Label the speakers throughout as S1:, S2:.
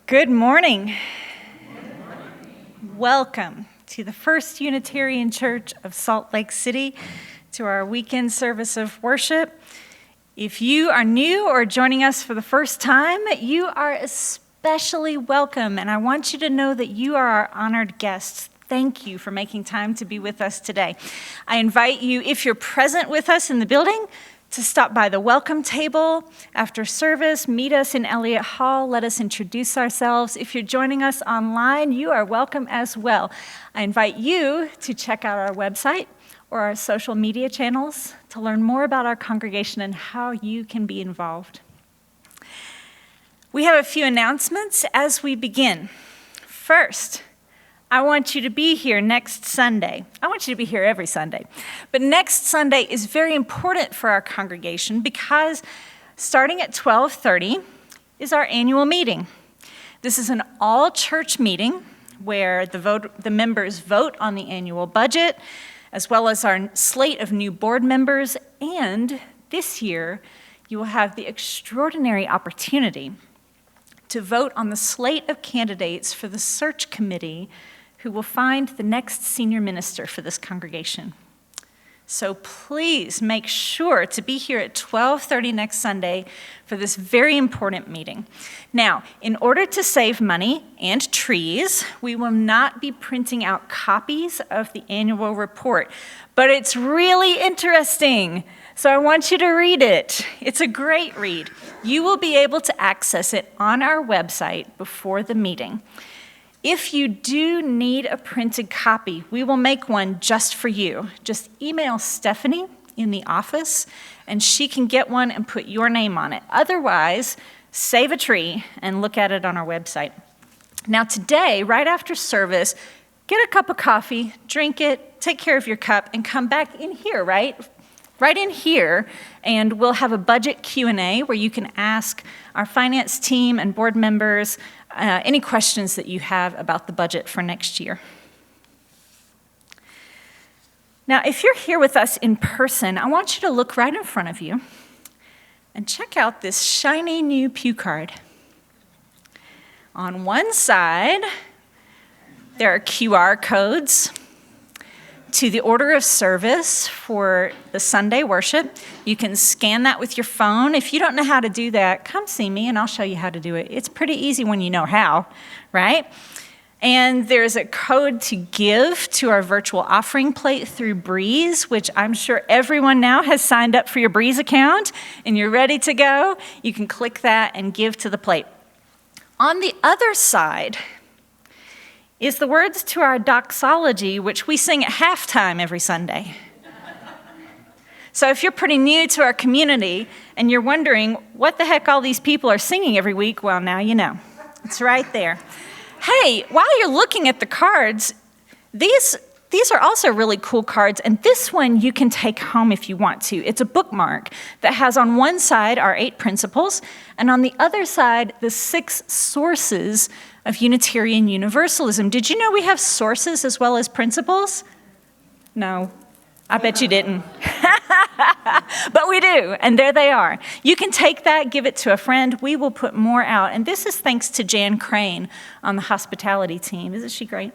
S1: Good morning. Welcome to the First Unitarian Church of Salt Lake City, to our weekend service of worship. If you are new or joining us for the first time, you are especially welcome, and I want you to know that you are our honored guests. Thank you for making time to be with us today. I invite you, if you're present with us in the building, to stop by the welcome table after service, meet us in Elliott Hall, let us introduce ourselves. If you're joining us online, you are welcome as well. I invite you to check out our website or our social media channels to learn more about our congregation and how you can be involved. We have a few announcements as we begin. First, I want you to be here next Sunday. I want you to be here every Sunday. But next Sunday is very important for our congregation because starting at 12:30 is our annual meeting. This is an all-church meeting where the members vote on the annual budget, as well as our slate of new board members. And this year, you will have the extraordinary opportunity to vote on the slate of candidates for the search committee who will find the next senior minister for this congregation. So please make sure to be here at 12:30 next Sunday for this very important meeting. Now, in order to save money and trees, we will not be printing out copies of the annual report, but it's really interesting. So I want you to read it. It's a great read. You will be able to access it on our website before the meeting. If you do need a printed copy, we will make one just for you. Just email Stephanie in the office, and she can get one and put your name on it. Otherwise, save a tree and look at it on our website. Now today, right after service, get a cup of coffee, drink it, take care of your cup, and come back in here, right in here, and we'll have a budget Q&A where you can ask our finance team and board members any questions that you have about the budget for next year. Now, if you're here with us in person, I want you to look right in front of you and check out this shiny new pew card. On one side, there are QR codes to the order of service for the Sunday worship. You can scan that with your phone. If you don't know how to do that, come see me and I'll show you how to do it. It's pretty easy when you know how, right? And there's a code to give to our virtual offering plate through Breeze, which I'm sure everyone now has signed up for your Breeze account and you're ready to go. You can click that and give to the plate. On the other side is the words to our Doxology, which we sing at halftime every Sunday. So if you're pretty new to our community and you're wondering what the heck all these people are singing every week, well, now you know. It's right there. Hey, while you're looking at the cards, these are also really cool cards, and this one you can take home if you want to. It's a bookmark that has on one side our 8 principles, and on the other side, the 6 sources of Unitarian Universalism. Did you know we have sources as well as principles? No, I bet you didn't. But we do, and there they are. You can take that, give it to a friend. We will put more out, and this is thanks to Jan Crane on the hospitality team. Isn't she great?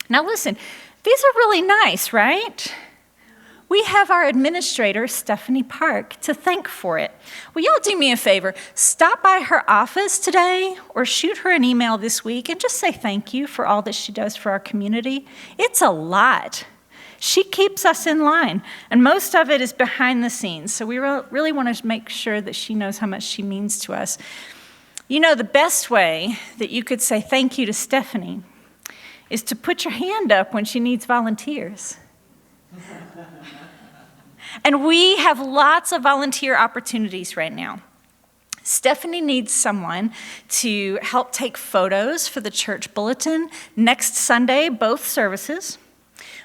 S1: Now listen, these are really nice, right? We have our administrator, Stephanie Park, to thank for it. Will y'all do me a favor? Stop by her office today or shoot her an email this week and just say thank you for all that she does for our community. It's a lot. She keeps us in line, and most of it is behind the scenes, so we really want to make sure that she knows how much she means to us. You know, the best way that you could say thank you to Stephanie is to put your hand up when she needs volunteers. And we have lots of volunteer opportunities right now. Stephanie needs someone to help take photos for the church bulletin next Sunday, both services.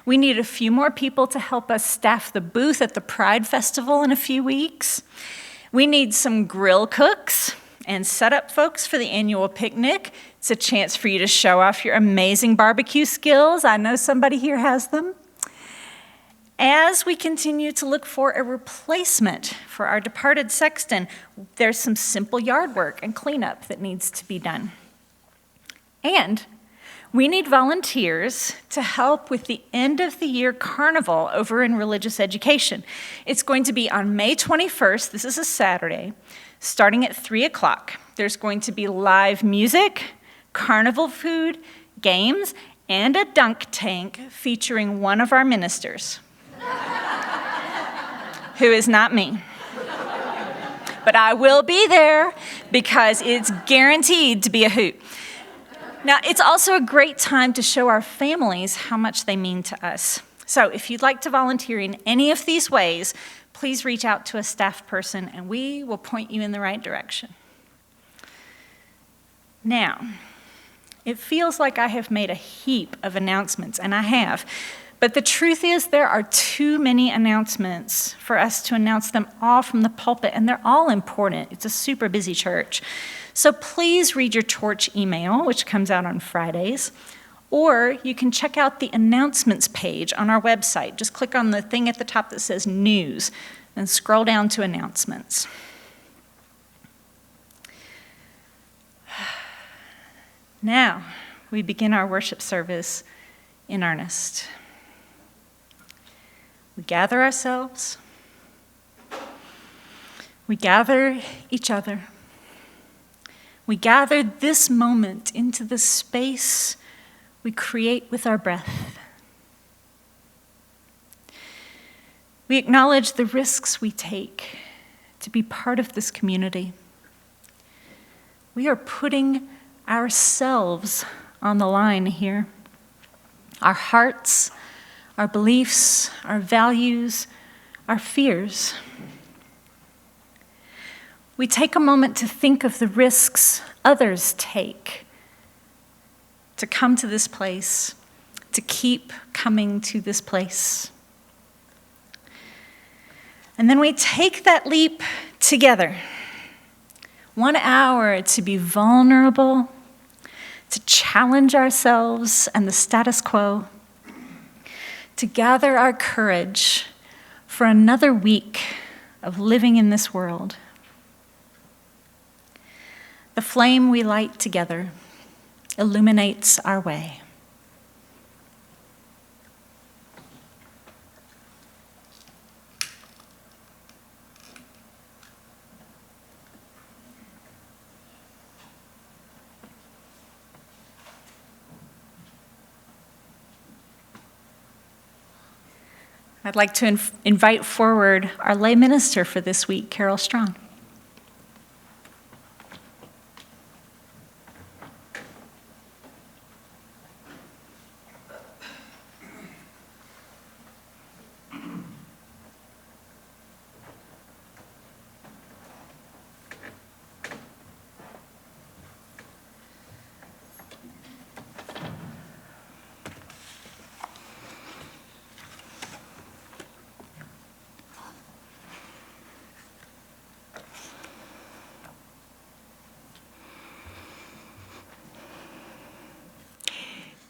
S1: We need a few more people to help us staff the booth at the Pride Festival in a few weeks. We need some grill cooks and setup folks for the annual picnic. It's a chance for you to show off your amazing barbecue skills. I know somebody here has them. As we continue to look for a replacement for our departed sexton, there's some simple yard work and cleanup that needs to be done. And we need volunteers to help with the end of the year carnival over in religious education. It's going to be on May 21st, this is a Saturday, starting at 3 o'clock. There's going to be live music, carnival food, games, and a dunk tank featuring one of our ministers, who is not me. But I will be there because it's guaranteed to be a hoot. Now, it's also a great time to show our families how much they mean to us. So if you'd like to volunteer in any of these ways, please reach out to a staff person and we will point you in the right direction. Now, it feels like I have made a heap of announcements, and I have. But the truth is there are too many announcements for us to announce them all from the pulpit, and they're all important. It's a super busy church. So please read your torch email, which comes out on Fridays, or you can check out the announcements page on our website. Just click on the thing at the top that says News, and scroll down to Announcements. Now, we begin our worship service in earnest. We gather ourselves. We gather each other. We gather this moment into the space we create with our breath. We acknowledge the risks we take to be part of this community. We are putting ourselves on the line here. Our hearts, our beliefs, our values, our fears. We take a moment to think of the risks others take to come to this place, to keep coming to this place. And then we take that leap together. 1 hour to be vulnerable, to challenge ourselves and the status quo, to gather our courage for another week of living in this world. The flame we light together illuminates our way. I'd like to invite forward our lay minister for this week, Carole Straughn.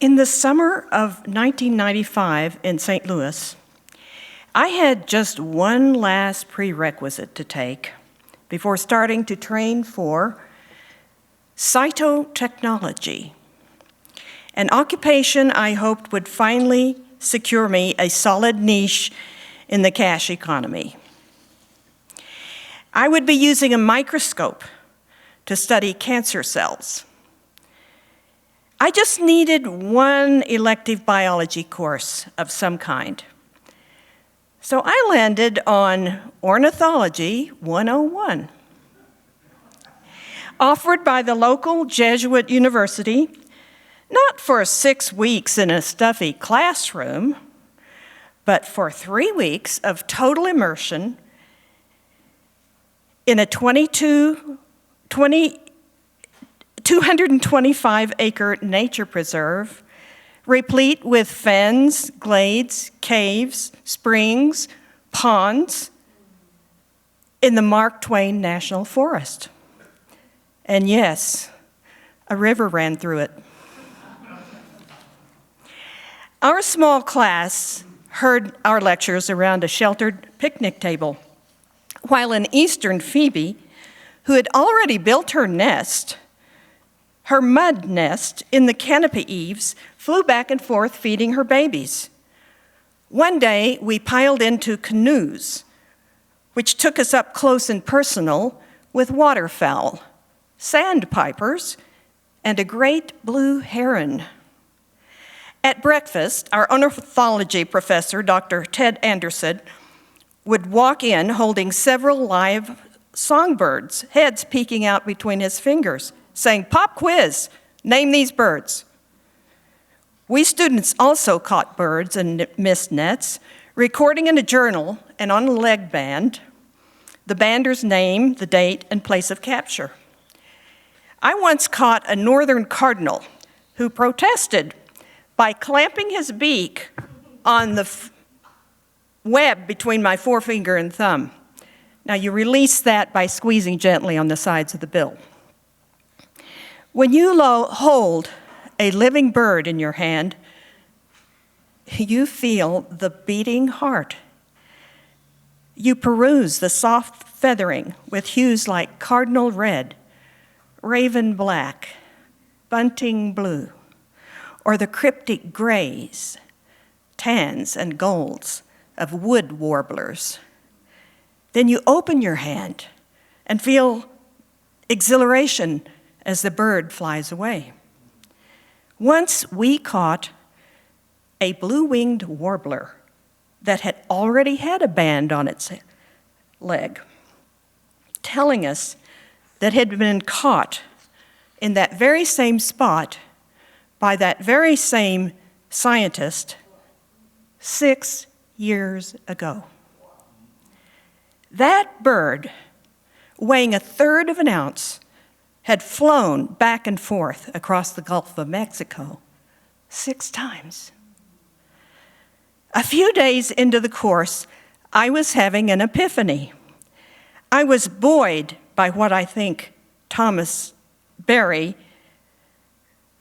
S2: In the summer of 1995 in St. Louis, I had just one last prerequisite to take before starting to train for cytotechnology, an occupation I hoped would finally secure me a solid niche in the cash economy. I would be using a microscope to study cancer cells. I just needed one elective biology course of some kind. So I landed on Ornithology 101, offered by the local Jesuit university, not for 6 weeks in a stuffy classroom, but for 3 weeks of total immersion in a 225-acre nature preserve, replete with fens, glades, caves, springs, ponds, in the Mark Twain National Forest. And yes, a river ran through it. Our small class heard our lectures around a sheltered picnic table, while an Eastern Phoebe, who had already built her mud nest in the canopy eaves, flew back and forth feeding her babies. One day, we piled into canoes, which took us up close and personal with waterfowl, sandpipers, and a great blue heron. At breakfast, our ornithology professor, Dr. Ted Anderson, would walk in holding several live songbirds, heads peeking out between his fingers, saying, "Pop quiz, name these birds." We students also caught birds and mist nets, recording in a journal and on a leg band the bander's name, the date, and place of capture. I once caught a northern cardinal who protested by clamping his beak on the web between my forefinger and thumb. Now you release that by squeezing gently on the sides of the bill. When you hold a living bird in your hand, you feel the beating heart. You peruse the soft feathering with hues like cardinal red, raven black, bunting blue, or the cryptic grays, tans, and golds of wood warblers. Then you open your hand and feel exhilaration as the bird flies away. Once we caught a blue-winged warbler that had already had a band on its leg, telling us that it had been caught in that very same spot by that very same scientist 6 years ago. That bird, weighing 1/3 of an ounce, had flown back and forth across the Gulf of Mexico 6 times. A few days into the course, I was having an epiphany. I was buoyed by what I think Thomas Berry,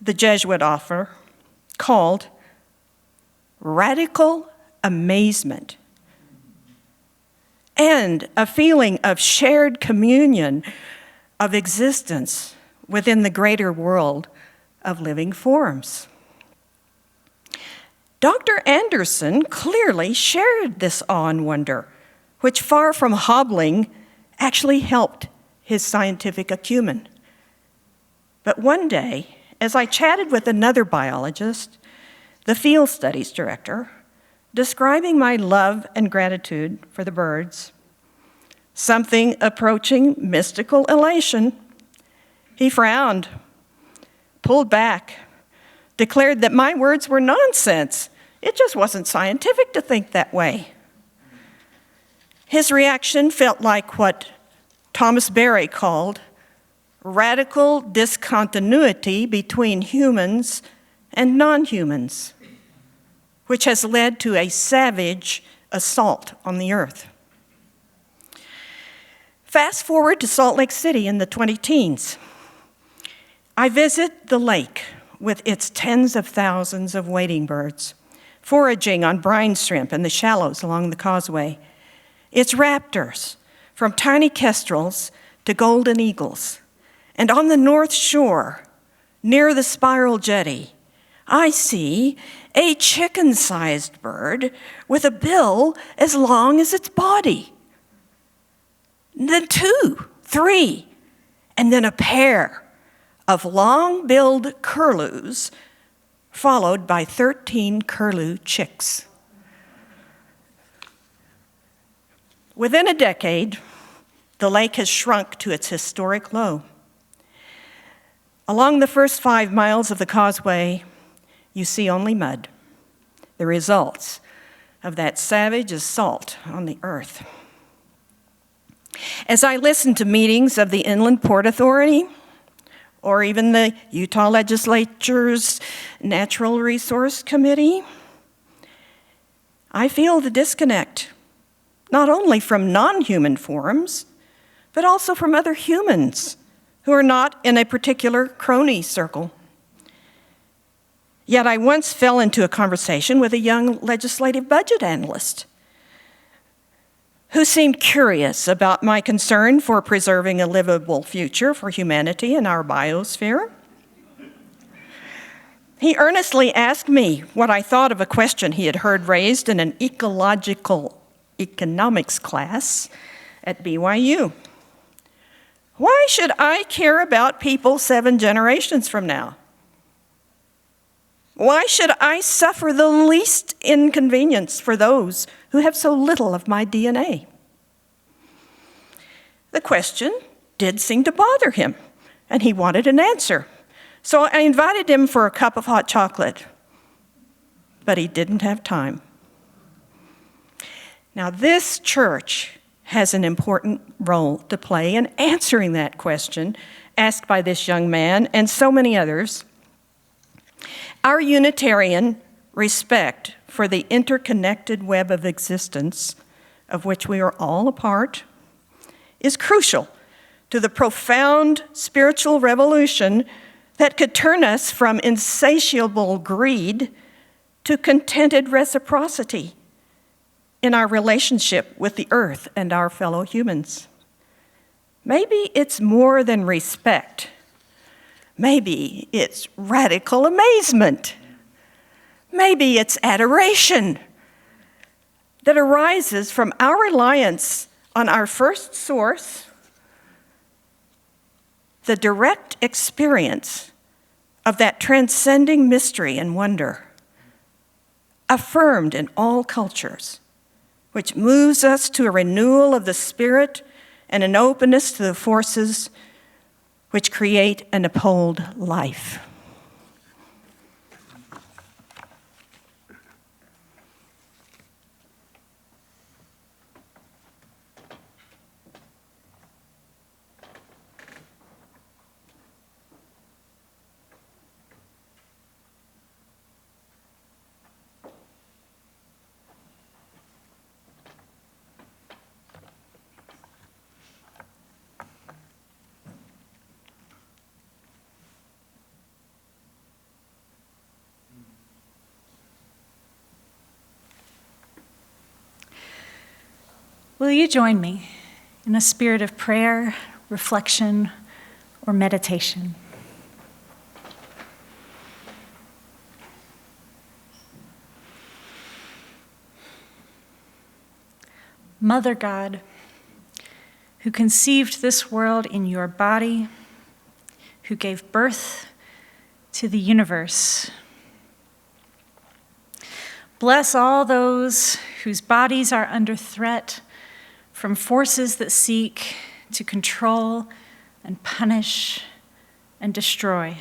S2: the Jesuit author, called radical amazement and a feeling of shared communion of existence within the greater world of living forms. Dr. Anderson clearly shared this awe and wonder, which, far from hobbling, actually helped his scientific acumen. But one day, as I chatted with another biologist, the field studies director, describing my love and gratitude for the birds, something approaching mystical elation, he frowned, pulled back, declared that my words were nonsense. It just wasn't scientific to think that way. His reaction felt like what Thomas Berry called radical discontinuity between humans and non-humans, which has led to a savage assault on the earth. Fast forward to Salt Lake City in the 20-teens. I visit the lake with its tens of thousands of wading birds, foraging on brine shrimp in the shallows along the causeway. Its raptors, from tiny kestrels to golden eagles. And on the north shore, near the spiral jetty, I see a chicken-sized bird with a bill as long as its body. Then 2, 3, and then a pair of long-billed curlews, followed by 13 curlew chicks. Within a decade, the lake has shrunk to its historic low. Along the first 5 miles of the causeway, you see only mud, the results of that savage assault on the earth. As I listen to meetings of the Inland Port Authority, or even the Utah Legislature's Natural Resource Committee, I feel the disconnect, not only from non-human forms, but also from other humans who are not in a particular crony circle. Yet I once fell into a conversation with a young legislative budget analyst who seemed curious about my concern for preserving a livable future for humanity in our biosphere. He earnestly asked me what I thought of a question he had heard raised in an ecological economics class at BYU. Why should I care about people 7 generations from now? Why should I suffer the least inconvenience for those who have so little of my DNA? The question did seem to bother him, and he wanted an answer. So I invited him for a cup of hot chocolate, but he didn't have time. Now, this church has an important role to play in answering that question asked by this young man and so many others. Our Unitarian respect for the interconnected web of existence, of which we are all a part, is crucial to the profound spiritual revolution that could turn us from insatiable greed to contented reciprocity in our relationship with the earth and our fellow humans. Maybe it's more than respect. Maybe it's radical amazement. Maybe it's adoration that arises from our reliance on our first source, the direct experience of that transcending mystery and wonder, affirmed in all cultures, which moves us to a renewal of the spirit and an openness to the forces which create and uphold life.
S1: Will you join me in a spirit of prayer, reflection, or meditation? Mother God, who conceived this world in your body, who gave birth to the universe, bless all those whose bodies are under threat from forces that seek to control and punish and destroy.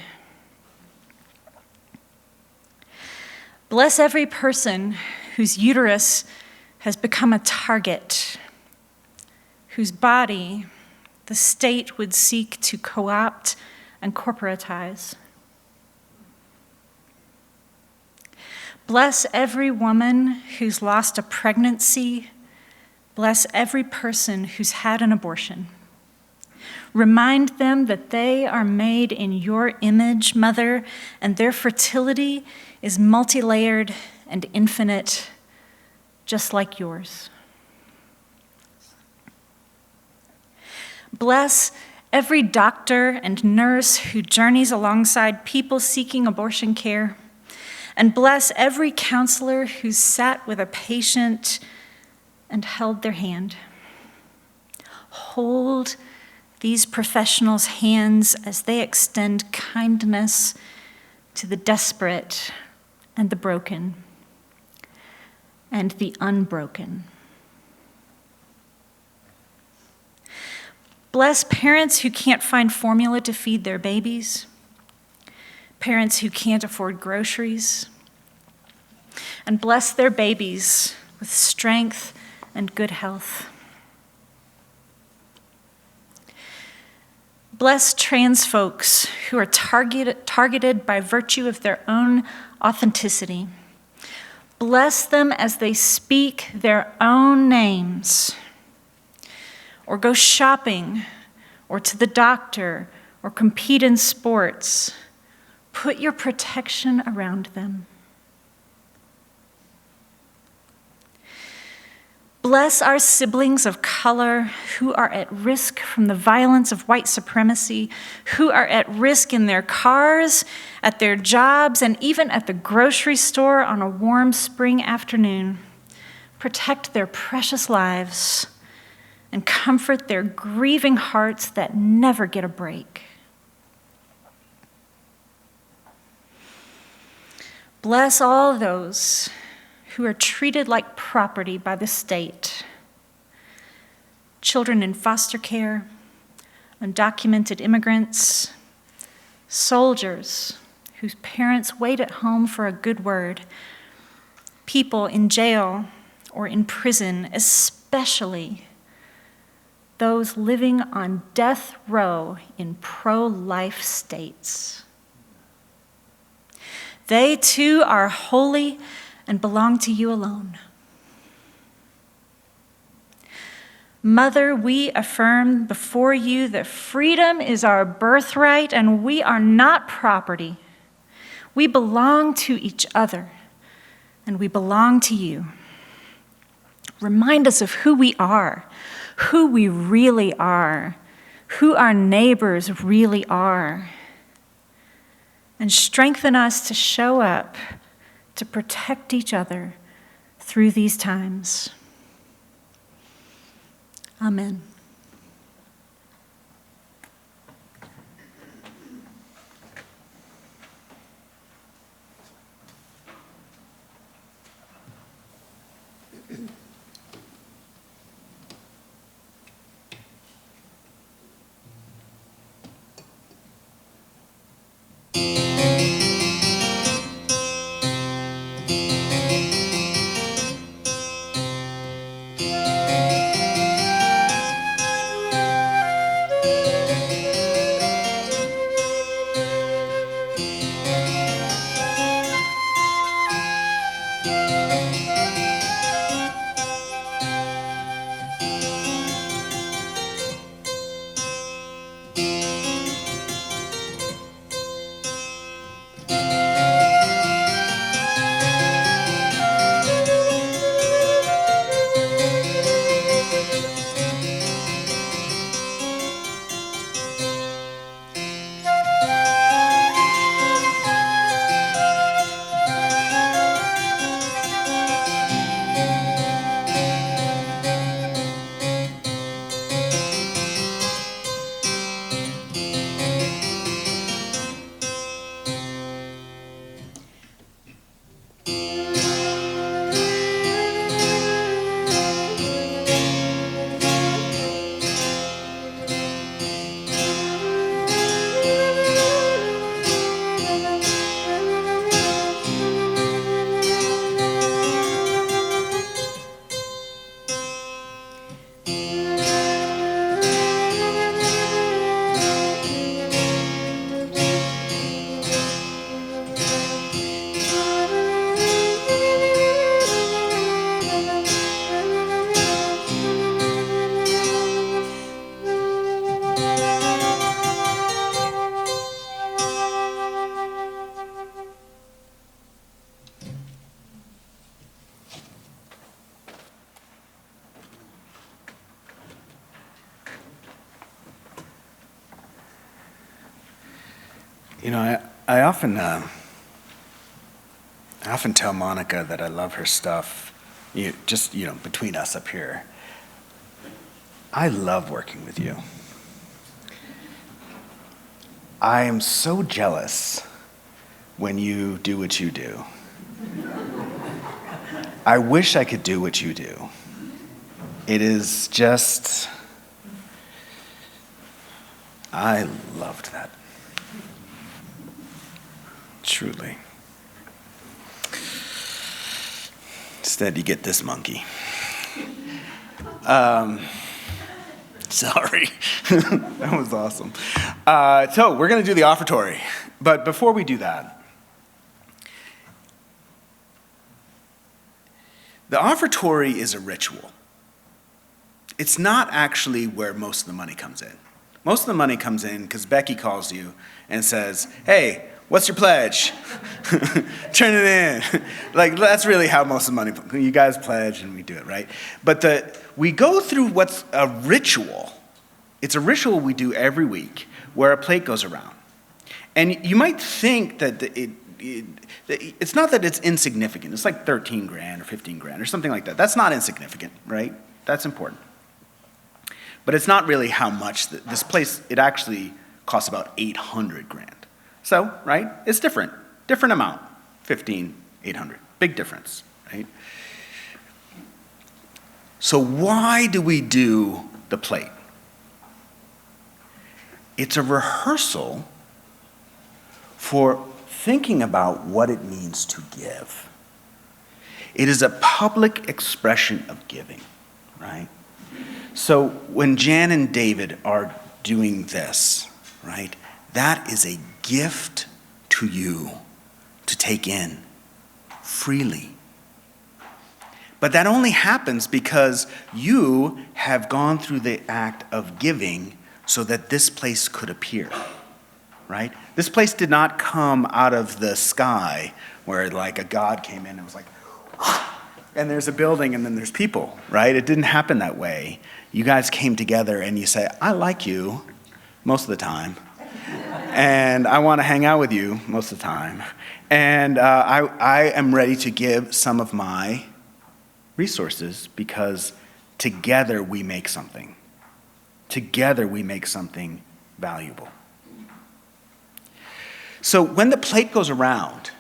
S1: Bless every person whose uterus has become a target, whose body the state would seek to co-opt and corporatize. Bless every woman who's lost a pregnancy. Bless every person who's had an abortion. Remind them that they are made in your image, Mother, and their fertility is multi-layered and infinite, just like yours. Bless every doctor and nurse who journeys alongside people seeking abortion care, and bless every counselor who's sat with a patient and held their hand. Hold these professionals' hands as they extend kindness to the desperate and the broken and the unbroken. Bless parents who can't find formula to feed their babies, parents who can't afford groceries, and bless their babies with strength and good health. Bless trans folks who are targeted by virtue of their own authenticity. Bless them as they speak their own names, or go shopping, or to the doctor, or compete in sports. Put your protection around them. Bless our siblings of color who are at risk from the violence of white supremacy, who are at risk in their cars, at their jobs, and even at the grocery store on a warm spring afternoon. Protect their precious lives and comfort their grieving hearts that never get a break. Bless all those who are treated like property by the state. Children in foster care, undocumented immigrants, soldiers whose parents wait at home for a good word, people in jail or in prison, especially those living on death row in pro-life states. They too are holy and belong to you alone. Mother, we affirm before you that freedom is our birthright and we are not property. We belong to each other and we belong to you. Remind us of who we are, who we really are, who our neighbors really are, and strengthen us to show up to protect each other through these times. Amen.
S3: You know, I often tell Monica that I love her stuff, between us up here. I love working with you. I am so jealous when you do what you do. I wish I could do what you do. It is just, I loved that. Truly. Instead, you get this monkey. Sorry. That was awesome. So we're going to do the offertory. But before we do that, the offertory is a ritual. It's not actually where most of the money comes in. Most of the money comes in because Becky calls you and says, hey, What's your pledge? Turn it in. Like, that's really how most of the money, you guys pledge and we do it, right? But we go through what's a ritual. It's a ritual we do every week where a plate goes around. And you might think that it's not that it's insignificant. It's like 13 grand or 15 grand or something like that. That's not insignificant, right? That's important. But it's not really how much. This place, it actually costs about 800 grand. So, right, it's different. Different amount, 15, 800. Big difference, right? So why do we do the plate? It's a rehearsal for thinking about what it means to give. It is a public expression of giving, right? So when Jan and David are doing this, right, that is a gift to you to take in freely. But that only happens because you have gone through the act of giving so that this place could appear, right? This place did not come out of the sky where like a god came in and was like, and there's a building and then there's people, right? It didn't happen that way. You guys came together and you say, I like you most of the time. And I want to hang out with you most of the time. And I am ready to give some of my resources because together we make something. Together we make something valuable. So when the plate goes around,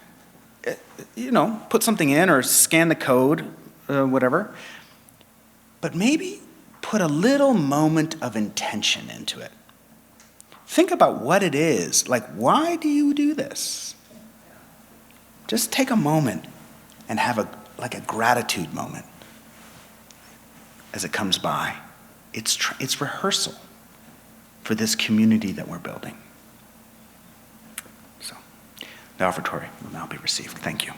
S3: put something in or scan the code, whatever. But maybe put a little moment of intention into it. Think about what it is. Like, why do you do this? Just take a moment and have a gratitude moment as it comes by. It's rehearsal for this community that we're building. So, the offertory will now be received. Thank you.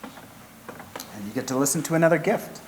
S3: And you get to listen to another gift.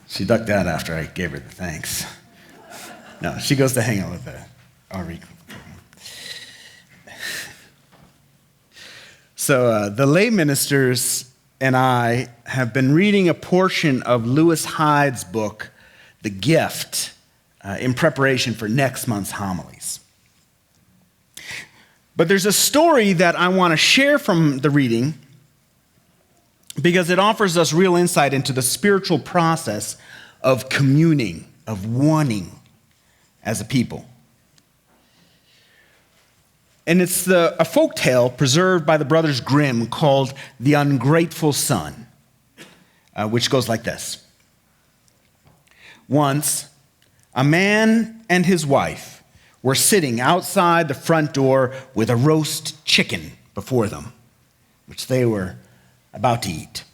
S3: She ducked out after I gave her the thanks. No, she goes to hang out with the Ari. So the lay ministers and I have been reading a portion of Lewis Hyde's book, The Gift, in preparation for next month's homilies. But there's a story that I want to share from the reading because it offers us real insight into the spiritual process of communing, of wanting as a people. And it's a folk tale preserved by the Brothers Grimm called The Ungrateful Son, which goes like this. Once, a man and his wife were sitting outside the front door with a roast chicken before them, which they were about to eat.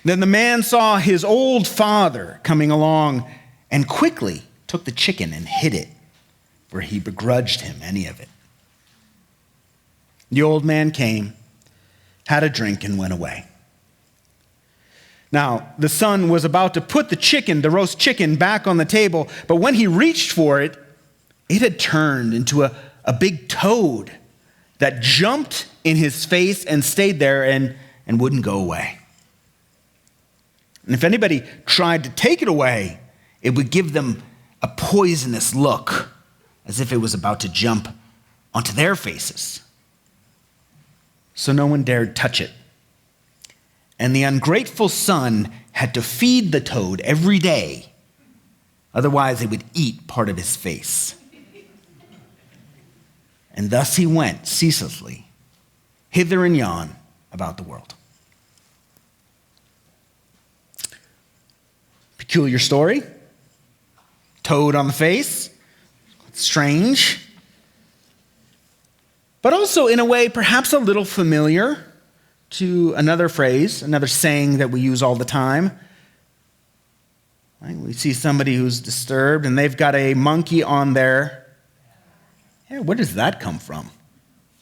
S3: Then the man saw his old father coming along and quickly took the chicken and hid it, for he begrudged him any of it. The old man came, had a drink, and went away. Now, the son was about to put the roast chicken, back on the table, but when he reached for it, it had turned into a big toad that jumped in his face and stayed there and wouldn't go away. And if anybody tried to take it away, it would give them a poisonous look, as if it was about to jump onto their faces. So no one dared touch it. And the ungrateful son had to feed the toad every day, otherwise it would eat part of his face. And thus he went ceaselessly, hither and yon about the world. Peculiar story. Toad on the face. Strange. But also, in a way, perhaps a little familiar to another phrase, another saying that we use all the time. Right? We see somebody who's disturbed and they've got a monkey on their... Yeah, where does that come from?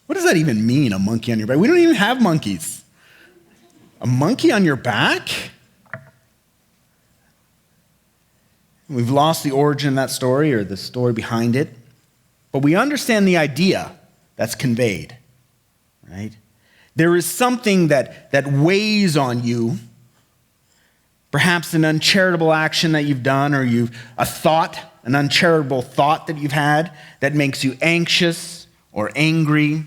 S3: What does that even mean, a monkey on your back? We don't even have monkeys. A monkey on your back? We've lost the origin of that story or the story behind it, but we understand the idea that's conveyed, right? There is something that weighs on you, perhaps an uncharitable action that you've done or an uncharitable thought that you've had that makes you anxious or angry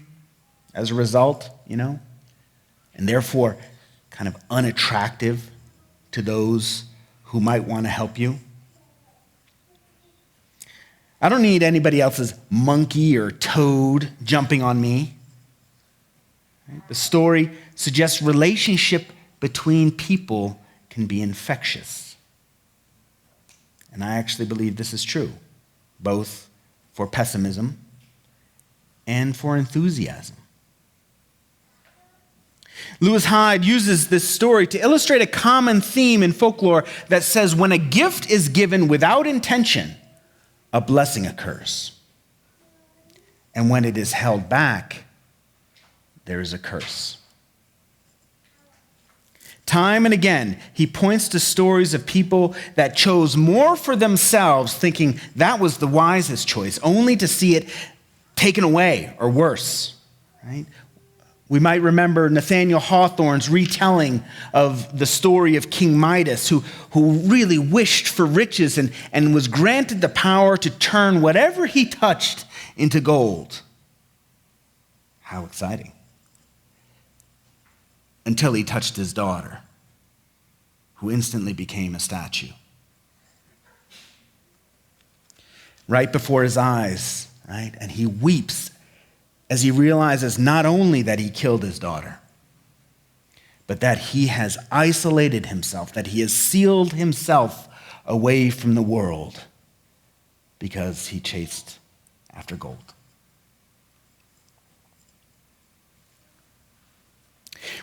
S3: as a result, and therefore kind of unattractive to those who might want to help you. I don't need anybody else's monkey or toad jumping on me. The story suggests relationship between people can be infectious. And I actually believe this is true, both for pessimism and for enthusiasm. Lewis Hyde uses this story to illustrate a common theme in folklore that says when a gift is given without intention, a blessing occurs. And when it is held back, there is a curse. Time and again, he points to stories of people that chose more for themselves, thinking that was the wisest choice, only to see it taken away or worse. Right? We might remember Nathaniel Hawthorne's retelling of the story of King Midas, who really wished for riches and was granted the power to turn whatever he touched into gold. How exciting. Until he touched his daughter, who instantly became a statue. Right before his eyes, right? And he weeps as he realizes not only that he killed his daughter, but that he has isolated himself, that he has sealed himself away from the world because he chased after gold.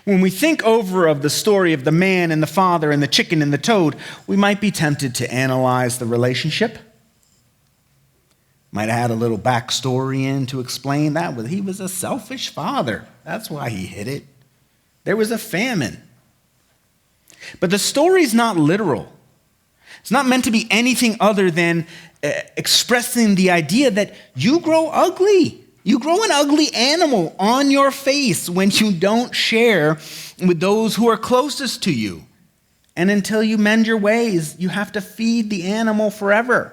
S3: When we think over of the story of the man and the father and the chicken and the toad, we might be tempted to analyze the relationship. Might have had a little backstory in to explain that. He was a selfish father. That's why he hid it. There was a famine. But the story's not literal. It's not meant to be anything other than expressing the idea that you grow ugly. You grow an ugly animal on your face when you don't share with those who are closest to you. And until you mend your ways, you have to feed the animal forever.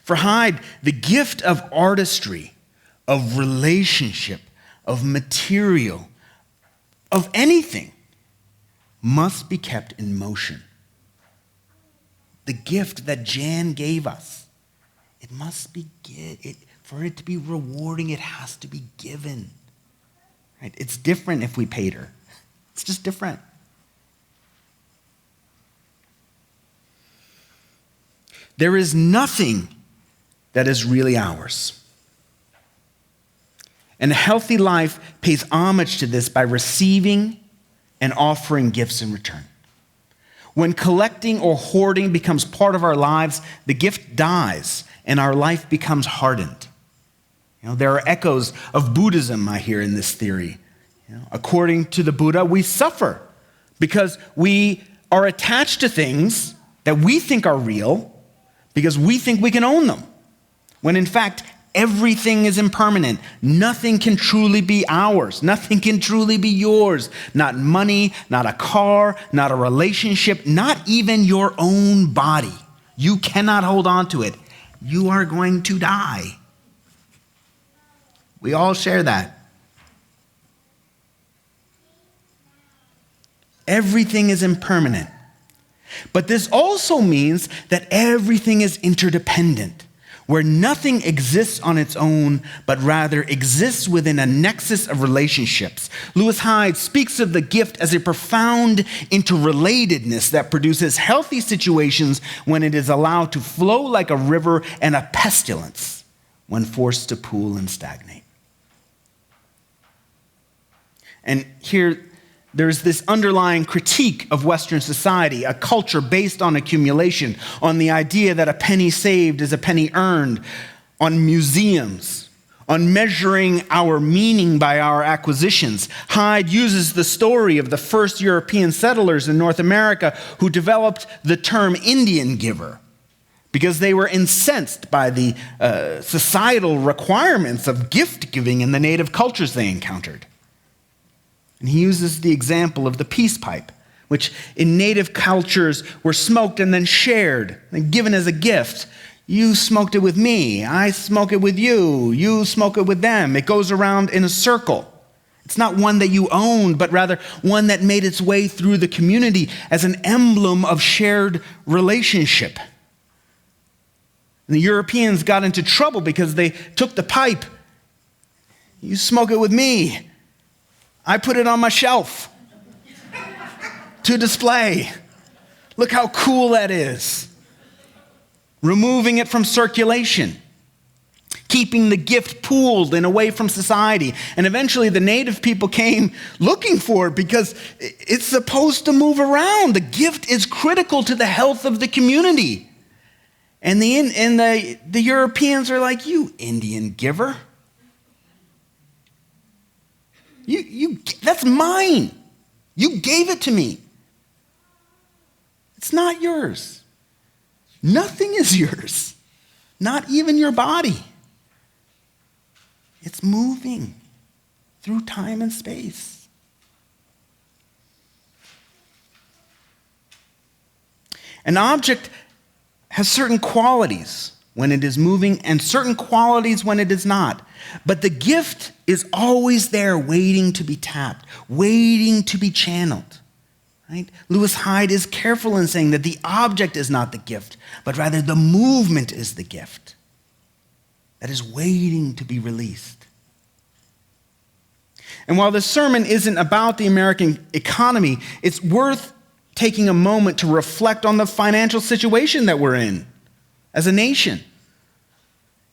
S3: For Hyde, the gift of artistry, of relationship, of material, of anything must be kept in motion. The gift that Jan gave us, it must be for it to be rewarding, it has to be given. Right? It's different if we paid her. It's just different. There is nothing that is really ours. And a healthy life pays homage to this by receiving and offering gifts in return. When collecting or hoarding becomes part of our lives, the gift dies and our life becomes hardened. There are echoes of Buddhism, I hear, in this theory. According to the Buddha, we suffer because we are attached to things that we think are real because we think we can own them, when in fact, everything is impermanent. Nothing can truly be ours. Nothing can truly be yours. Not money, not a car, not a relationship, not even your own body. You cannot hold on to it. You are going to die. We all share that. Everything is impermanent. But this also means that everything is interdependent, where nothing exists on its own, but rather exists within a nexus of relationships. Lewis Hyde speaks of the gift as a profound interrelatedness that produces healthy situations when it is allowed to flow like a river, and a pestilence when forced to pool and stagnate. And here, there's this underlying critique of Western society, a culture based on accumulation, on the idea that a penny saved is a penny earned, on museums, on measuring our meaning by our acquisitions. Hyde uses the story of the first European settlers in North America who developed the term Indian giver because they were incensed by the societal requirements of gift giving in the native cultures they encountered. And he uses the example of the peace pipe, which in native cultures were smoked and then shared and given as a gift. You smoked it with me, I smoke it with you, you smoke it with them. It goes around in a circle. It's not one that you owned, but rather one that made its way through the community as an emblem of shared relationship. And the Europeans got into trouble because they took the pipe. You smoke it with me. I put it on my shelf to display. Look how cool that is. Removing it from circulation, keeping the gift pooled and away from society. And eventually the native people came looking for it because it's supposed to move around. The gift is critical to the health of the community. And the Europeans are like, you Indian giver. That's mine. You gave it to me. It's not yours. Nothing is yours. Not even your body. It's moving through time and space. An object has certain qualities when it is moving and certain qualities when it is not. But the gift is always there waiting to be tapped, waiting to be channeled. Right? Lewis Hyde is careful in saying that the object is not the gift, but rather the movement is the gift that is waiting to be released. And while this sermon isn't about the American economy, it's worth taking a moment to reflect on the financial situation that we're in as a nation.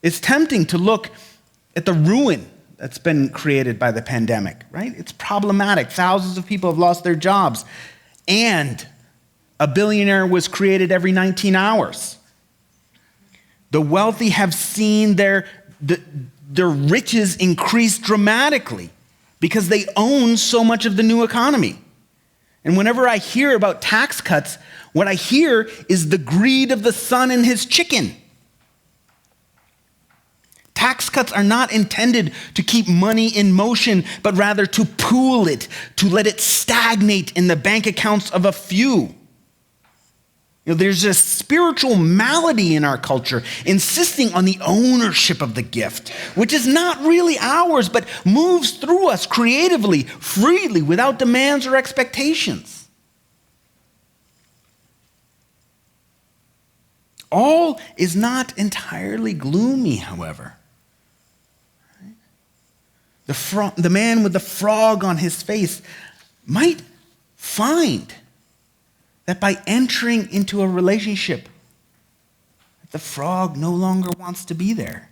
S3: It's tempting to look at the ruin that's been created by the pandemic, right? It's problematic. Thousands of people have lost their jobs, and a billionaire was created every 19 hours. The wealthy have seen their riches increase dramatically because they own so much of the new economy. And whenever I hear about tax cuts, what I hear is the greed of the son and his chicken. Tax cuts are not intended to keep money in motion, but rather to pool it, to let it stagnate in the bank accounts of a few. There's a spiritual malady in our culture, insisting on the ownership of the gift, which is not really ours, but moves through us creatively, freely, without demands or expectations. All is not entirely gloomy, however. The man with the frog on his face might find that by entering into a relationship, the frog no longer wants to be there.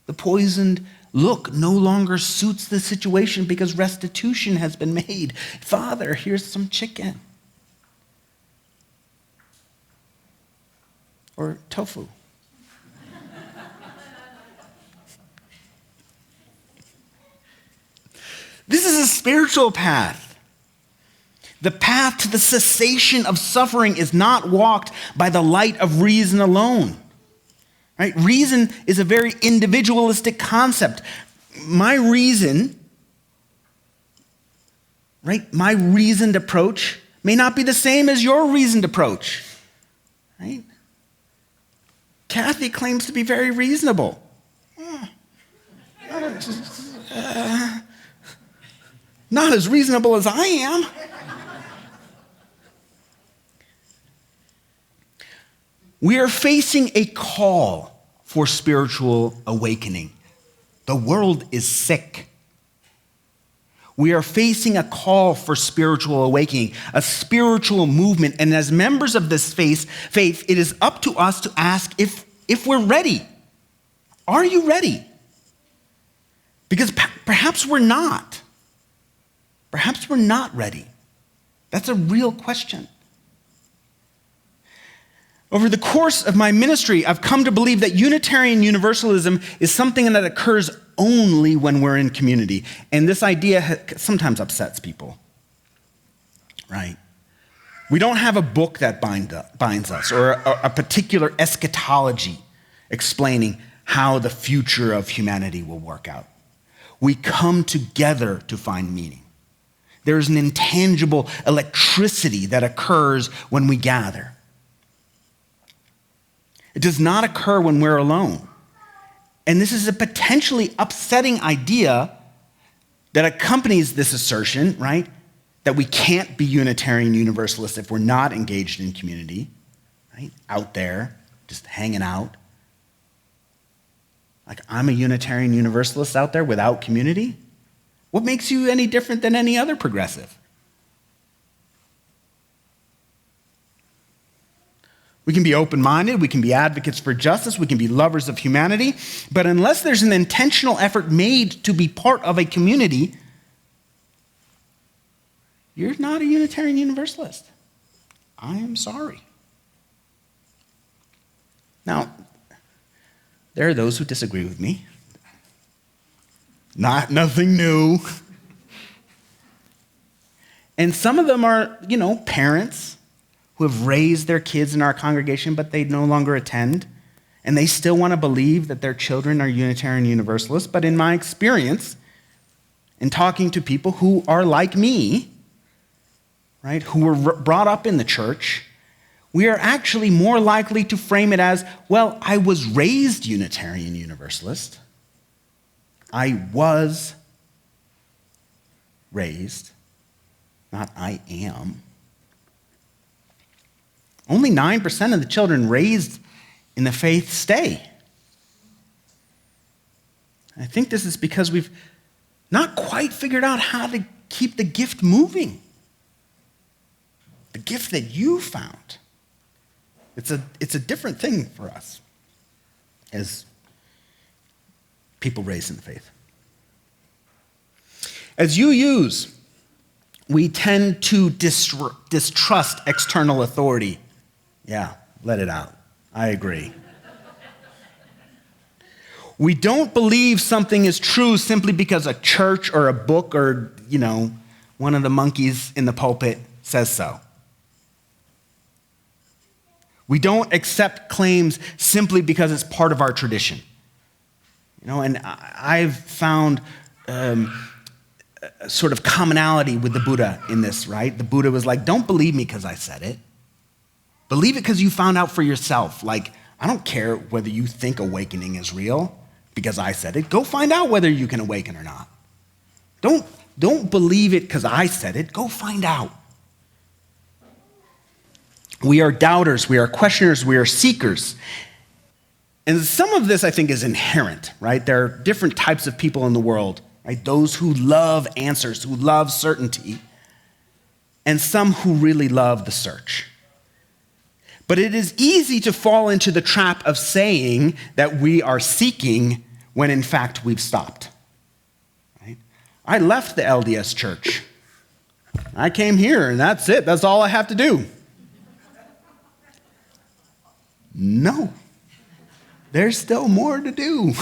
S3: The poisoned look no longer suits the situation because restitution has been made. Father, here's some chicken. Or tofu. This is a spiritual path. The path to the cessation of suffering is not walked by the light of reason alone. Right? Reason is a very individualistic concept. My reason, right? My reasoned approach may not be the same as your reasoned approach. Right? Kathy claims to be very reasonable. Not as reasonable as I am. We are facing a call for spiritual awakening. The world is sick. We are facing a call for spiritual awakening, a spiritual movement. And as members of this faith, it is up to us to ask if we're ready. Are you ready? Because perhaps we're not. Perhaps we're not ready. That's a real question. Over the course of my ministry, I've come to believe that Unitarian Universalism is something that occurs only when we're in community. And this idea sometimes upsets people, right? We don't have a book that binds us or a particular eschatology explaining how the future of humanity will work out. We come together to find meaning. There's an intangible electricity that occurs when we gather. It does not occur when we're alone. And this is a potentially upsetting idea that accompanies this assertion, right? That we can't be Unitarian Universalists if we're not engaged in community, right? Out there, just hanging out. Like, I'm a Unitarian Universalist out there without community? What makes you any different than any other progressive? We can be open-minded, we can be advocates for justice, we can be lovers of humanity, but unless there's an intentional effort made to be part of a community, you're not a Unitarian Universalist. I am sorry. Now, there are those who disagree with me. Nothing new. And some of them are, parents who have raised their kids in our congregation, but they no longer attend, and they still want to believe that their children are Unitarian Universalists. But in my experience, in talking to people who are like me, right, who were brought up in the church, we are actually more likely to frame it as, well, I was raised Unitarian Universalist. I was raised, not I am. Only 9% of the children raised in the faith stay. I think this is because we've not quite figured out how to keep the gift moving. The gift that you found. It's a different thing for us as people raised in the faith. As UUs, we tend to distrust external authority. Yeah, let it out. I agree. We don't believe something is true simply because a church or a book or, one of the monkeys in the pulpit says so. We don't accept claims simply because it's part of our tradition. And I've found sort of commonality with the Buddha in this, right? The Buddha was like, don't believe me because I said it. Believe it because you found out for yourself. Like, I don't care whether you think awakening is real because I said it. Go find out whether you can awaken or not. Don't believe it because I said it. Go find out. We are doubters. We are questioners. We are seekers. And some of this, I think, is inherent, right? There are different types of people in the world, right? Those who love answers, who love certainty, and some who really love the search. But it is easy to fall into the trap of saying that we are seeking when in fact we've stopped. Right? I left the LDS church. I came here and that's it. That's all I have to do. No. There's still more to do.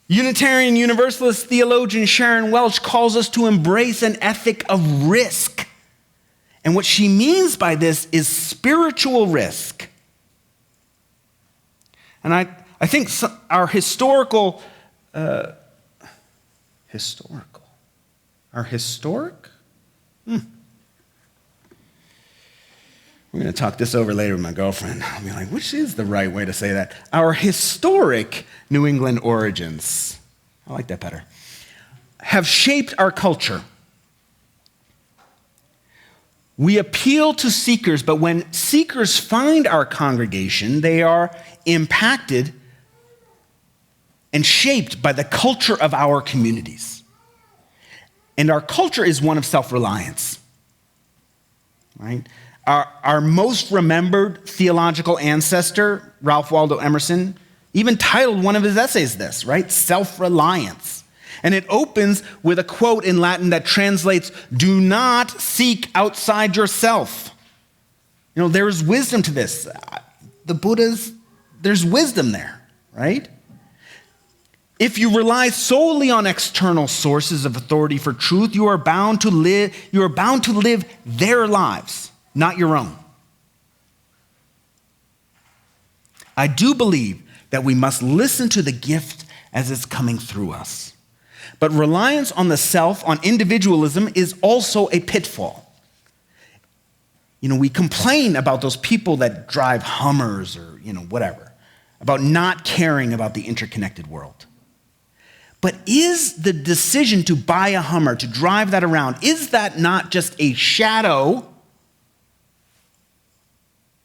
S3: Unitarian Universalist theologian Sharon Welch calls us to embrace an ethic of risk. And what she means by this is spiritual risk. And I think our historic? We're going to talk this over later with my girlfriend. I'll be like, which is the right way to say that? Our historic New England origins, I like that better, have shaped our culture. We appeal to seekers, but when seekers find our congregation, they are impacted and shaped by the culture of our communities. And our culture is one of self-reliance, right? Our most remembered theological ancestor, Ralph Waldo Emerson, even titled one of his essays this, right? Self-reliance. And it opens with a quote in Latin that translates, "Do not seek outside yourself." There's wisdom to this. The Buddha's, there's wisdom there, right? If you rely solely on external sources of authority for truth, you are bound to live their lives, not your own. I do believe that we must listen to the gift as it's coming through us. But reliance on the self, on individualism, is also a pitfall. We complain about those people that drive Hummers or, whatever, about not caring about the interconnected world. But is the decision to buy a Hummer, to drive that around, is that not just a shadow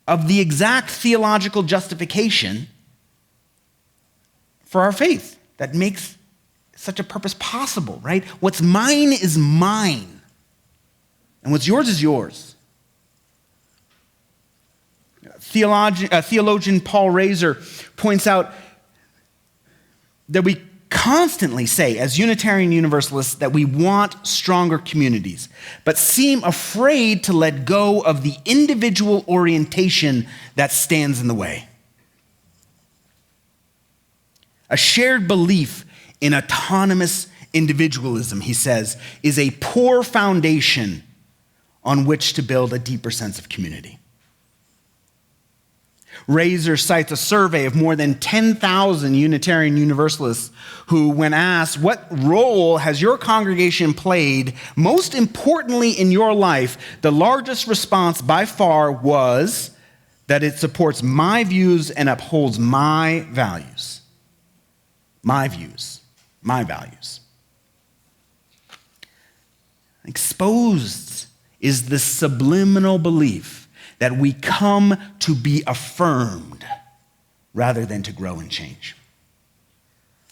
S3: of the exact theological justification for our faith that makes such a purpose possible, right? What's mine is mine, and what's yours is yours. Theologian Paul Razor points out that we constantly say, as Unitarian Universalists, that we want stronger communities, but seem afraid to let go of the individual orientation that stands in the way. A shared belief in autonomous individualism, he says, is a poor foundation on which to build a deeper sense of community. Razor cites a survey of more than 10,000 Unitarian Universalists who, when asked, what role has your congregation played most importantly in your life, the largest response by far was that it supports my views and upholds my values. My views, my values. Exposed is the subliminal belief that we come to be affirmed rather than to grow and change.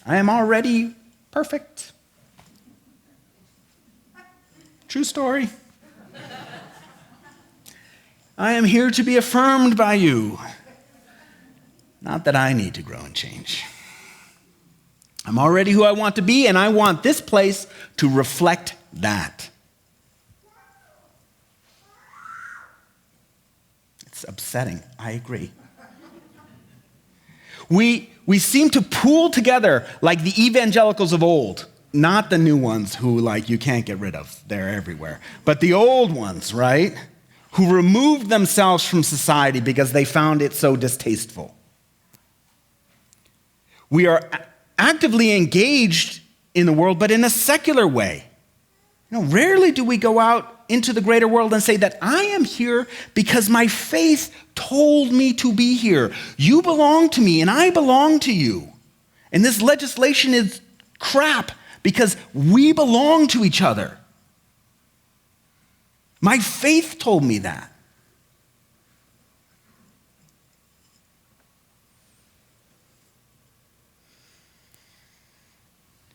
S3: I am already perfect. True story. I am here to be affirmed by you. Not that I need to grow and change. I'm already who I want to be, and I want this place to reflect that. It's upsetting, I agree. We seem to pool together like the evangelicals of old, not the new ones who like you can't get rid of. They're everywhere. But the old ones, right? Who removed themselves from society because they found it so distasteful. We are actively engaged in the world, but in a secular way. Rarely do we go out into the greater world and say that I am here because my faith told me to be here. You belong to me and I belong to you. And this legislation is crap because we belong to each other. My faith told me that.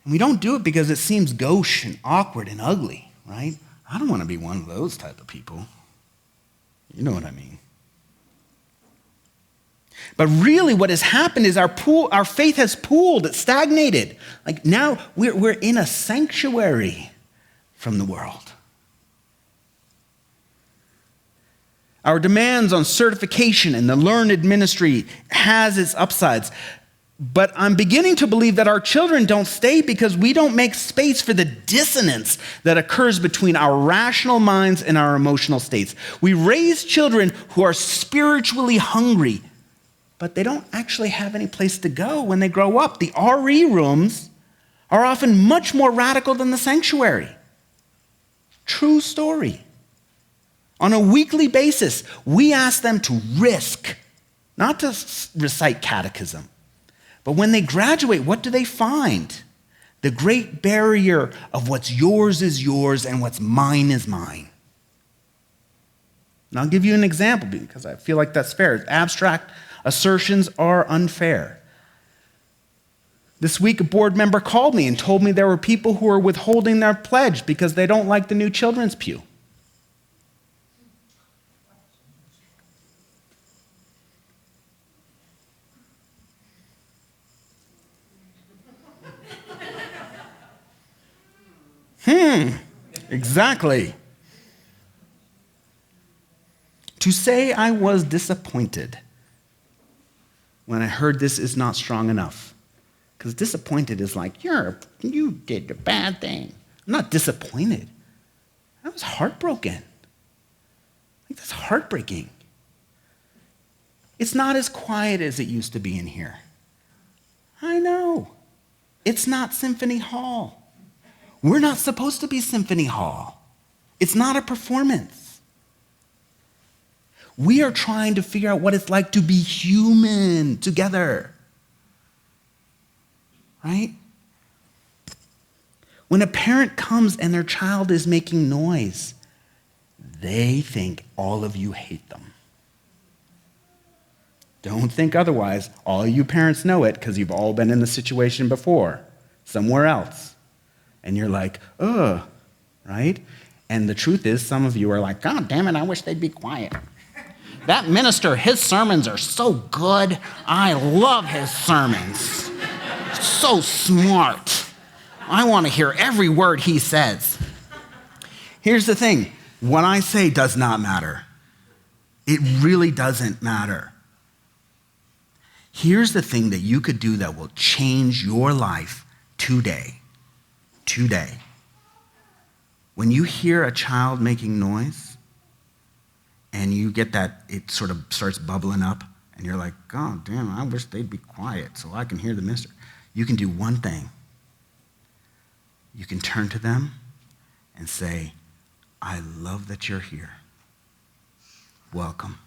S3: And we don't do it because it seems gauche and awkward and ugly, right? I don't want to be one of those type of people. You know what I mean. But really what has happened is our faith has pooled, it's stagnated. Like now we're in a sanctuary from the world. Our demands on certification and the learned ministry has its upsides. But I'm beginning to believe that our children don't stay because we don't make space for the dissonance that occurs between our rational minds and our emotional states. We raise children who are spiritually hungry, but they don't actually have any place to go when they grow up. The RE rooms are often much more radical than the sanctuary. True story. On a weekly basis, we ask them to risk, not to recite catechism. But when they graduate, what do they find? The great barrier of what's yours is yours and what's mine is mine. And I'll give you an example because I feel like that's fair. Abstract assertions are unfair. This week, a board member called me and told me there were people who are withholding their pledge because they don't like the new children's pew. Exactly. To say I was disappointed when I heard this is not strong enough. Because disappointed is like, you did a bad thing. I'm not disappointed. I was heartbroken. Like, that's heartbreaking. It's not as quiet as it used to be in here. I know. It's not Symphony Hall. We're not supposed to be Symphony Hall. It's not a performance. We are trying to figure out what it's like to be human together. Right? When a parent comes and their child is making noise, they think all of you hate them. Don't think otherwise. All you parents know it because you've all been in the situation before, somewhere else. And you're like, ugh, right? And the truth is, some of you are like, God damn it, I wish they'd be quiet. That minister, his sermons are so good. I love his sermons. So smart. I want to hear every word he says. Here's the thing. What I say does not matter. It really doesn't matter. Here's the thing that you could do that will change your life today. Today. When you hear a child making noise and you get that, it sort of starts bubbling up and you're like, God damn, I wish they'd be quiet so I can hear the minister. You can do one thing. You can turn to them and say, I love that you're here. Welcome.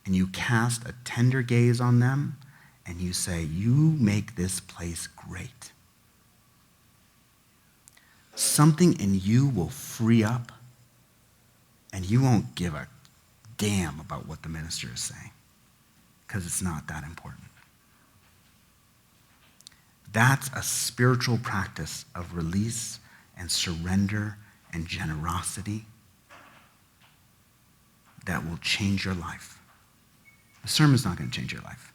S3: And you cast a tender gaze on them and you say, you make this place great. Something in you will free up and you won't give a damn about what the minister is saying because it's not that important. That's a spiritual practice of release and surrender and generosity that will change your life. The sermon's not going to change your life.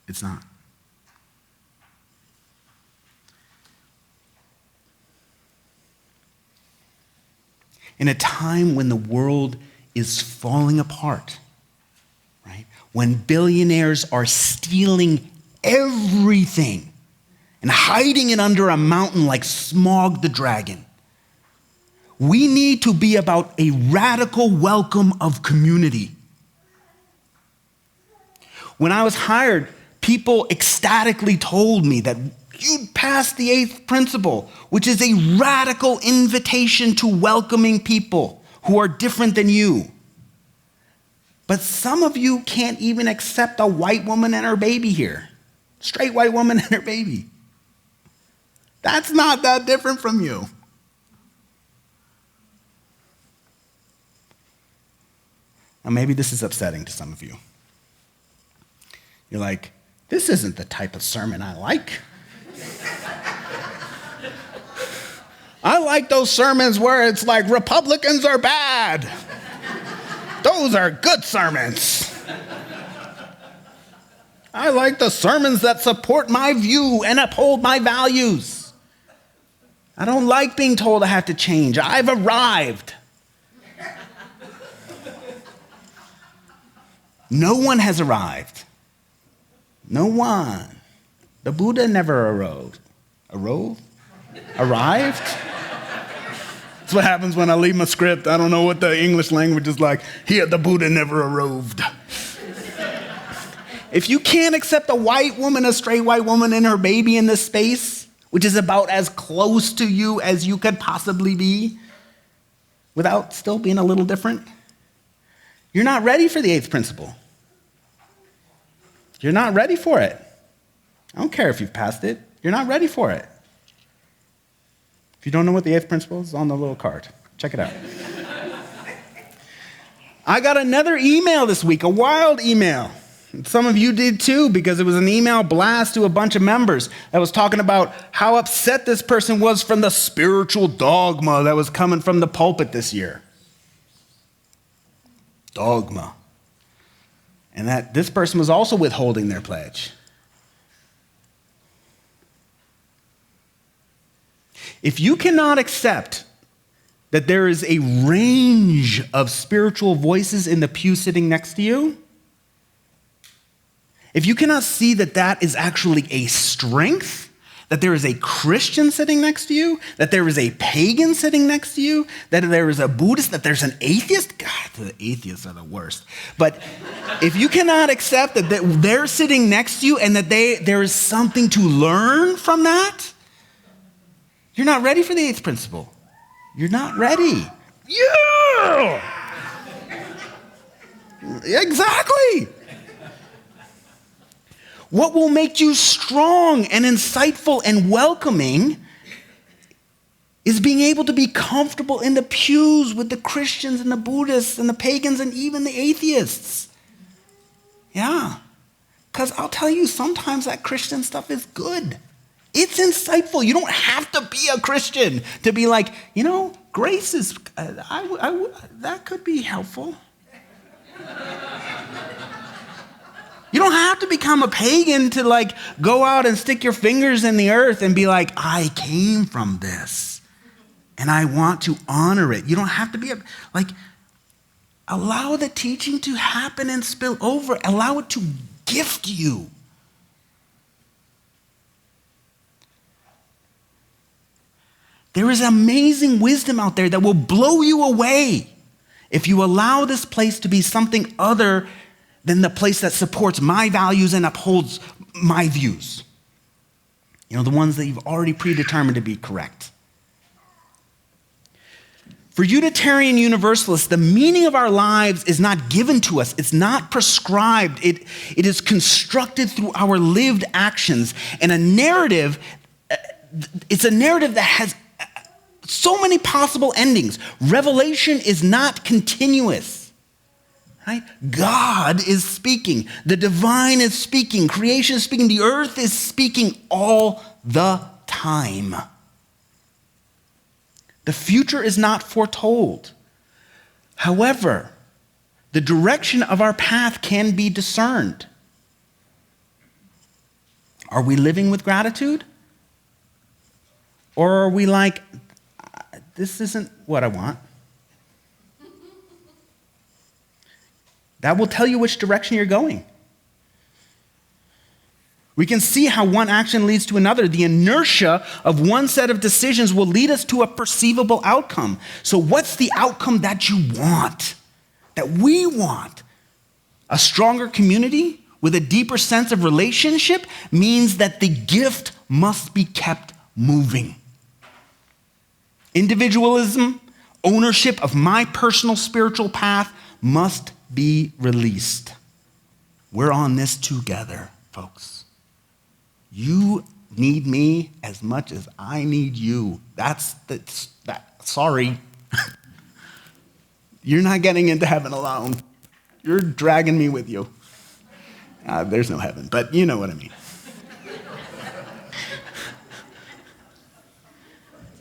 S3: It's not. In a time when the world is falling apart, right? when billionaires are stealing everything and hiding it under a mountain like Smaug the dragon. We need to be about a radical welcome of community. When I was hired, people ecstatically told me that you'd passed the 8th principle, which is a radical invitation to welcoming people who are different than you. But some of you can't even accept a white woman and her baby here. Straight white woman and her baby. That's not that different from you. Now, maybe this is upsetting to some of you. You're like, this isn't the type of sermon I like. I like those sermons where it's like Republicans are bad. Those are good sermons. I like the sermons that support my view and uphold my values. I don't like being told I have to change. I've arrived. No one has arrived. No one. The Buddha never arrived. Arrived? That's what happens when I leave my script. I don't know what the English language is like. Here, the Buddha never arrived. If you can't accept a white woman, a straight white woman, and her baby in this space, which is about as close to you as you could possibly be, without still being a little different, you're not ready for the 8th principle. You're not ready for it. I don't care if you've passed it. You're not ready for it. If you don't know what the 8th principle is, it's on the little card. Check it out. I got another email this week, a wild email. Some of you did too, because it was an email blast to a bunch of members that was talking about how upset this person was from the spiritual dogma that was coming from the pulpit this year. Dogma. And that this person was also withholding their pledge. If you cannot accept that there is a range of spiritual voices in the pew sitting next to you, if you cannot see that that is actually a strength, that there is a Christian sitting next to you, that there is a pagan sitting next to you, that there is a Buddhist, that there's an atheist, God, the atheists are the worst. But if you cannot accept that they're sitting next to you and that there is something to learn from that, you're not ready for the 8th principle. You're not ready. Yeah! Exactly. What will make you strong and insightful and welcoming is being able to be comfortable in the pews with the Christians and the Buddhists and the pagans and even the atheists. Yeah. Because I'll tell you, sometimes that Christian stuff is good. It's insightful. You don't have to be a Christian to be like, grace is, that could be helpful. You don't have to become a pagan to go out and stick your fingers in the earth and be like, I came from this and I want to honor it. You don't have to be allow the teaching to happen and spill over. Allow it to gift you. There is amazing wisdom out there that will blow you away if you allow this place to be something other than the place that supports my values and upholds my views. The ones that you've already predetermined to be correct. For Unitarian Universalists, the meaning of our lives is not given to us. It's not prescribed. It is constructed through our lived actions. And it's a narrative that has so many possible endings. Revelation is not continuous. Right? God is speaking. The divine is speaking. Creation is speaking. The earth is speaking all the time. The future is not foretold. However, the direction of our path can be discerned. Are we living with gratitude? Or are we like, this isn't what I want? That will tell you which direction you're going. We can see how one action leads to another. The inertia of one set of decisions will lead us to a perceivable outcome. So what's the outcome that you want, that we want? A stronger community with a deeper sense of relationship means that the gift must be kept moving. Individualism, ownership of my personal spiritual path must be released. We're on this together, folks. You need me as much as I need you. Sorry. You're not getting into heaven alone. You're dragging me with you. There's no heaven, but you know what I mean.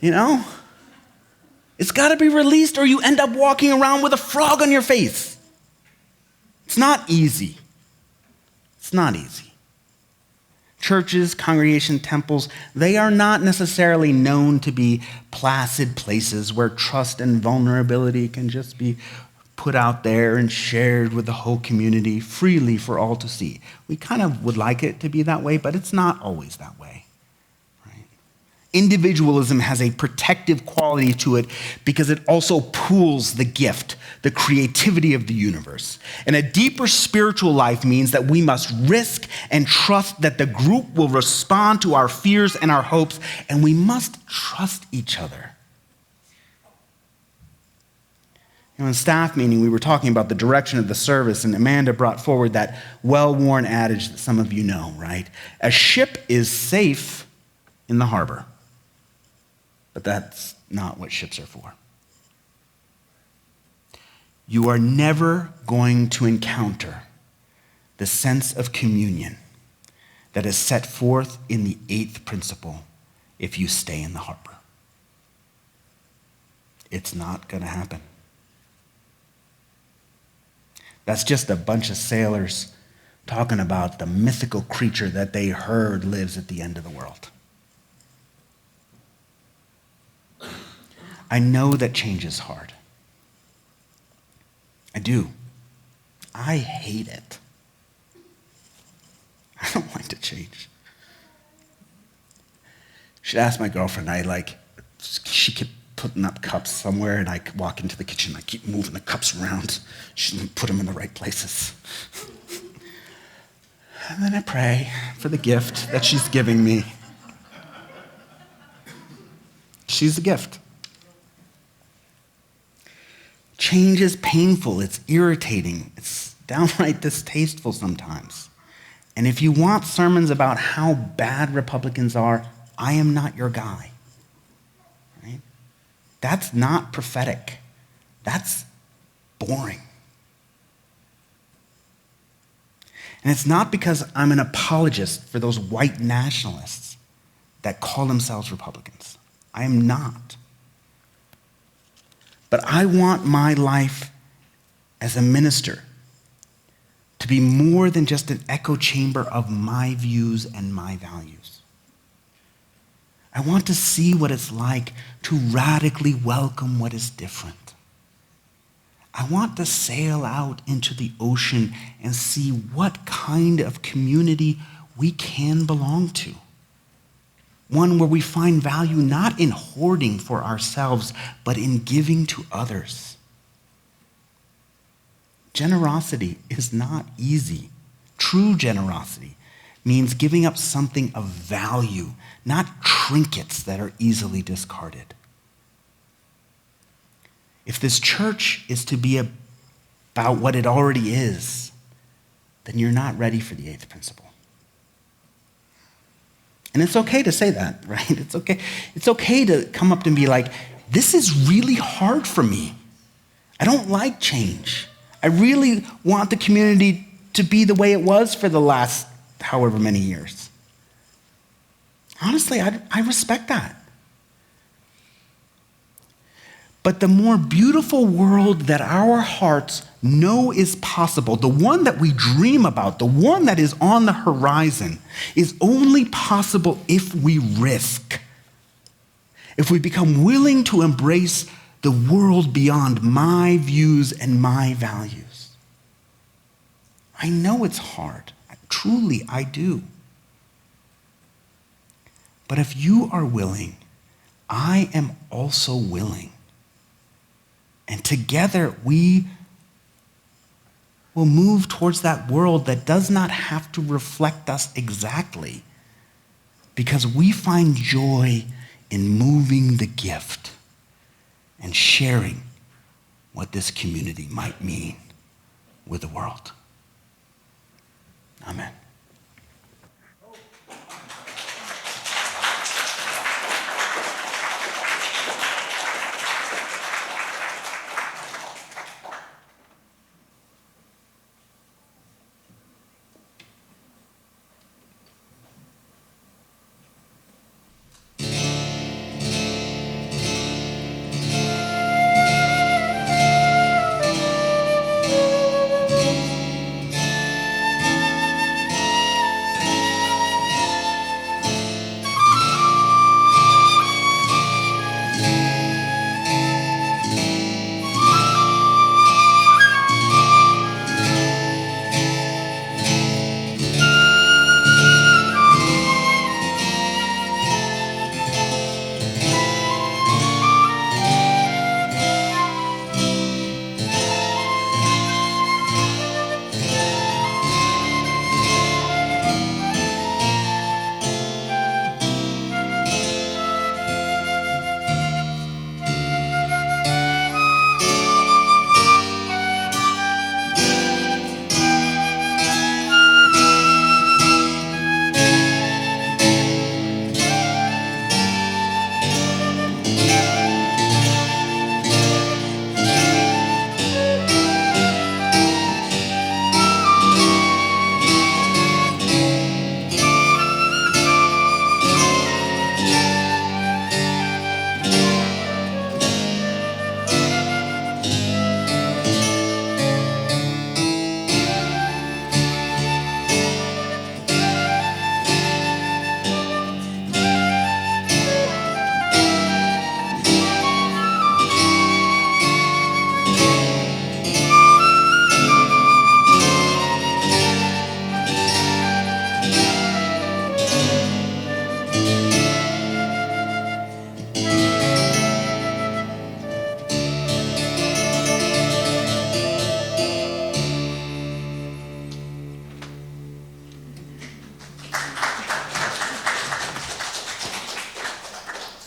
S3: You know? It's got to be released or you end up walking around with a frog on your face. It's not easy. It's not easy. Churches, congregation, temples, they are not necessarily known to be placid places where trust and vulnerability can just be put out there and shared with the whole community freely for all to see. We kind of would like it to be that way, but it's not always that way. Right? Individualism has a protective quality to it because it also pools the gift, the creativity of the universe. And a deeper spiritual life means that we must risk and trust that the group will respond to our fears and our hopes, and we must trust each other. In staff meeting, we were talking about the direction of the service, and Amanda brought forward that well-worn adage that some of you know, right? A ship is safe in the harbor, but that's not what ships are for. You are never going to encounter the sense of communion that is set forth in the 8th principle if you stay in the harbor. It's not going to happen. That's just a bunch of sailors talking about the mythical creature that they heard lives at the end of the world. I know that change is hard. I do. I hate it. I don't like to change. Should ask my girlfriend, she kept putting up cups somewhere, and I walk into the kitchen, I keep moving the cups around. She doesn't put them in the right places. And then I pray for the gift that she's giving me. She's a gift. Change is painful, it's irritating, it's downright distasteful sometimes. And if you want sermons about how bad Republicans are, I am not your guy. Right? That's not prophetic. That's boring. And it's not because I'm an apologist for those white nationalists that call themselves Republicans. I am not. But I want my life as a minister to be more than just an echo chamber of my views and my values. I want to see what it's like to radically welcome what is different. I want to sail out into the ocean and see what kind of community we can belong to. One where we find value not in hoarding for ourselves, but in giving to others. Generosity is not easy. True generosity means giving up something of value, not trinkets that are easily discarded. If this church is to be about what it already is, then you're not ready for the 8th principle. And it's okay to say that, right? It's okay. It's okay to come up and be like, this is really hard for me. I don't like change. I really want the community to be the way it was for the last however many years. Honestly, I respect that. But the more beautiful world that our hearts know is possible, the one that we dream about, the one that is on the horizon, is only possible if we risk. If we become willing to embrace the world beyond my views and my values. I know it's hard. Truly, I do. But if you are willing, I am also willing. And together we will move towards that world that does not have to reflect us exactly, because we find joy in moving the gift and sharing what this community might mean with the world. Amen.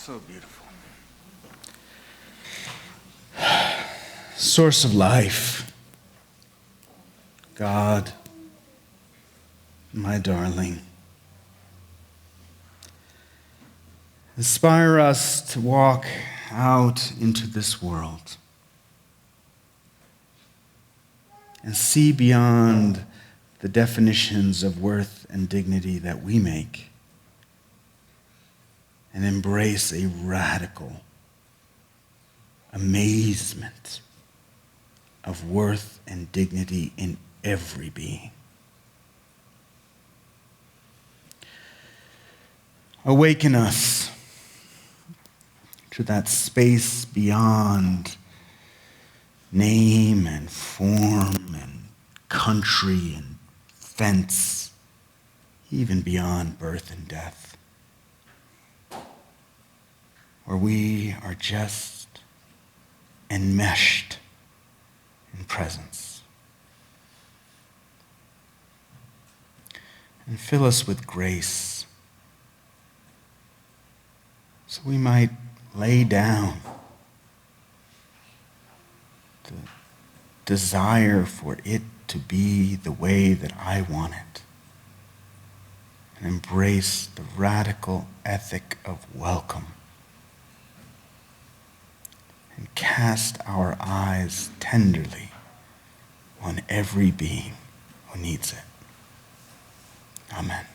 S3: So beautiful. Source of life, God, my darling, inspire us to walk out into this world and see beyond the definitions of worth and dignity that we make, and embrace a radical amazement of worth and dignity in every being. Awaken us to that space beyond name and form and country and fence, even beyond birth and death, where we are just enmeshed in presence. And fill us with grace so we might lay down the desire for it to be the way that I want it, and embrace the radical ethic of welcome, and cast our eyes tenderly on every being who needs it. Amen.